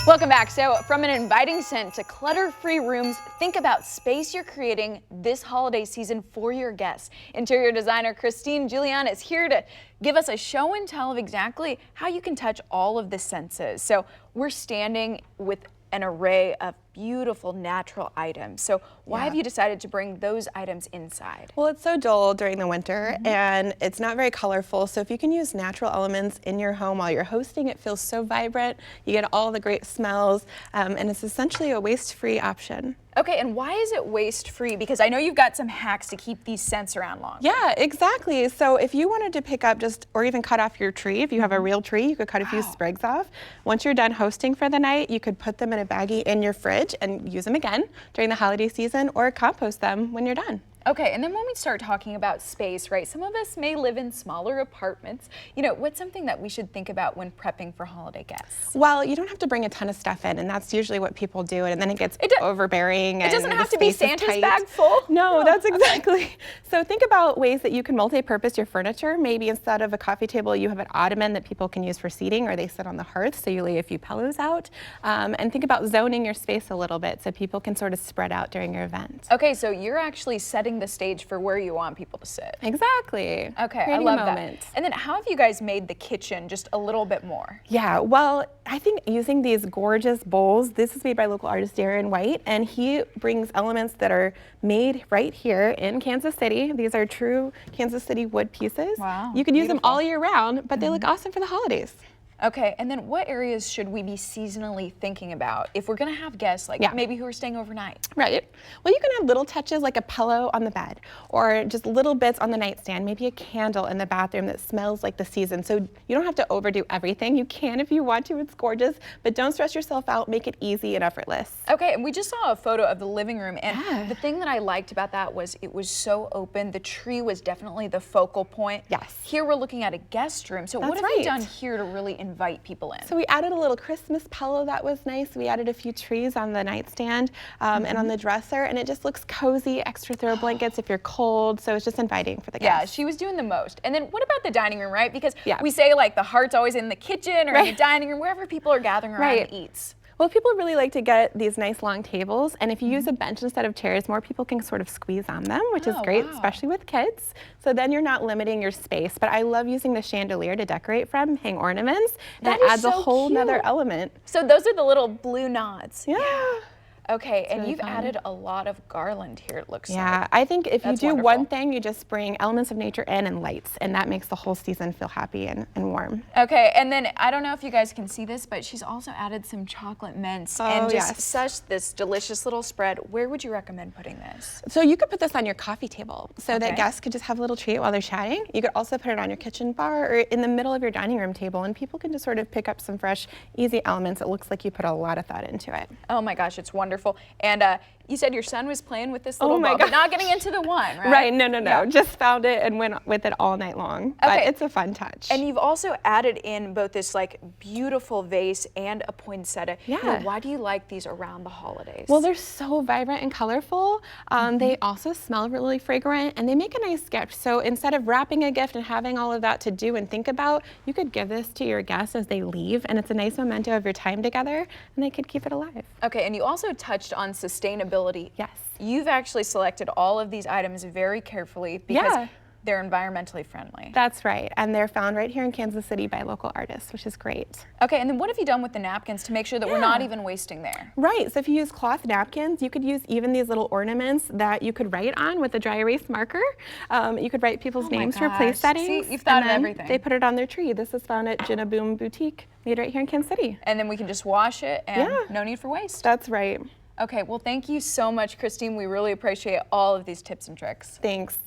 Welcome back. So from an inviting scent to clutter-free rooms, think about space you're creating this holiday season for your guests. Interior designer Julian is here to give us a show and tell of exactly how you can touch all of the senses. So we're standing with an array of beautiful natural items. So why have you decided to bring those items inside? Well, it's so dull during the winter and it's not very colorful. So if you can use natural elements in your home while you're hosting, it feels so vibrant. You get all the great smells and it's essentially a waste-free option. Okay, and why is it waste-free? Because I know you've got some hacks to keep these scents around longer. Yeah, exactly. So if you wanted to pick up or even cut off your tree, if you have a real tree, you could cut a few sprigs off. Once you're done hosting for the night, you could put them in a baggie in your fridge and use them again during the holiday season or compost them when you're done. Okay, and then when we start talking about space, right, some of us may live in smaller apartments. You know, what's something that we should think about when prepping for holiday guests? Well, you don't have to bring a ton of stuff in, and that's usually what people do, and then it gets overbearing. It doesn't have to be Santa's bag full. No, that's exactly. So think about ways that you can multi-purpose your furniture. Maybe instead of a coffee table, you have an ottoman that people can use for seating, or they sit on the hearth, so you lay a few pillows out. And think about zoning your space a little bit so people can sort of spread out during your event. Okay, so you're actually setting the stage for where you want people to sit. Exactly. Okay, I love that. And then how have you guys made the kitchen just a little bit more? Yeah, well, I think using these gorgeous bowls, this is made by local artist Darren White, and he brings elements that are made right here in Kansas City. These are true Kansas City wood pieces. Wow. You can use them all year round, but they look awesome for the holidays. Okay, and then what areas should we be seasonally thinking about if we're gonna have guests, like maybe who are staying overnight? Right. Well, you can have little touches like a pillow on the bed or just little bits on the nightstand, maybe a candle in the bathroom that smells like the season. So you don't have to overdo everything. You can if you want to, it's gorgeous, but don't stress yourself out, make it easy and effortless. Okay, and we just saw a photo of the living room, and the thing that I liked about that was it was so open. The tree was definitely the focal point. Yes. Here we're looking at a guest room. So what have you done here to really invite people in? So we added a little Christmas pillow that was nice. We added a few trees on the nightstand and on the dresser, and it just looks cozy, extra throw blankets if you're cold, so it's just inviting for the guests. Yeah, she was doing the most. And then what about the dining room, right? Because we say like the heart's always in the kitchen or in the dining room, wherever people are gathering around and eats. Well, people really like to get these nice long tables, and if you use a bench instead of chairs, more people can sort of squeeze on them, which is great, especially with kids. So then you're not limiting your space. But I love using the chandelier to decorate from, hang ornaments. That adds a whole nother element. So those are the little blue nods. Yeah. Okay, and you've added a lot of garland here, it looks like. Yeah, I think if you do one thing, you just bring elements of nature in and lights, and that makes the whole season feel happy and warm. Okay, and then I don't know if you guys can see this, but she's also added some chocolate mints and just such this delicious little spread. Where would you recommend putting this? So you could put this on your coffee table so that guests could just have a little treat while they're chatting. You could also put it on your kitchen bar or in the middle of your dining room table, and people can just sort of pick up some fresh, easy elements. It looks like you put a lot of thought into it. Oh my gosh, it's wonderful. And you said your son was playing with this little ball, but not getting into the one, right? Right, no. Yeah. Just found it and went with it all night long. But it's a fun touch. And you've also added in both this like beautiful vase and a poinsettia. Yeah. You know, why do you like these around the holidays? Well, they're so vibrant and colorful. They also smell really fragrant, and they make a nice gift. So instead of wrapping a gift and having all of that to do and think about, you could give this to your guests as they leave, and it's a nice memento of your time together, and they could keep it alive. Okay, and you also touched on sustainability. Yes. You've actually selected all of these items very carefully because they're environmentally friendly. That's right, and they're found right here in Kansas City by local artists, which is great. Okay, and then what have you done with the napkins to make sure that we're not even wasting there? Right, so if you use cloth napkins, you could use even these little ornaments that you could write on with a dry erase marker. You could write people's names for place settings. See, you've thought of everything. They put it on their tree. This is found at Jinna Boom Boutique, made right here in Kansas City. And then we can just wash it and no need for waste. That's right. Okay, well thank you so much, Christine. We really appreciate all of these tips and tricks. Thanks.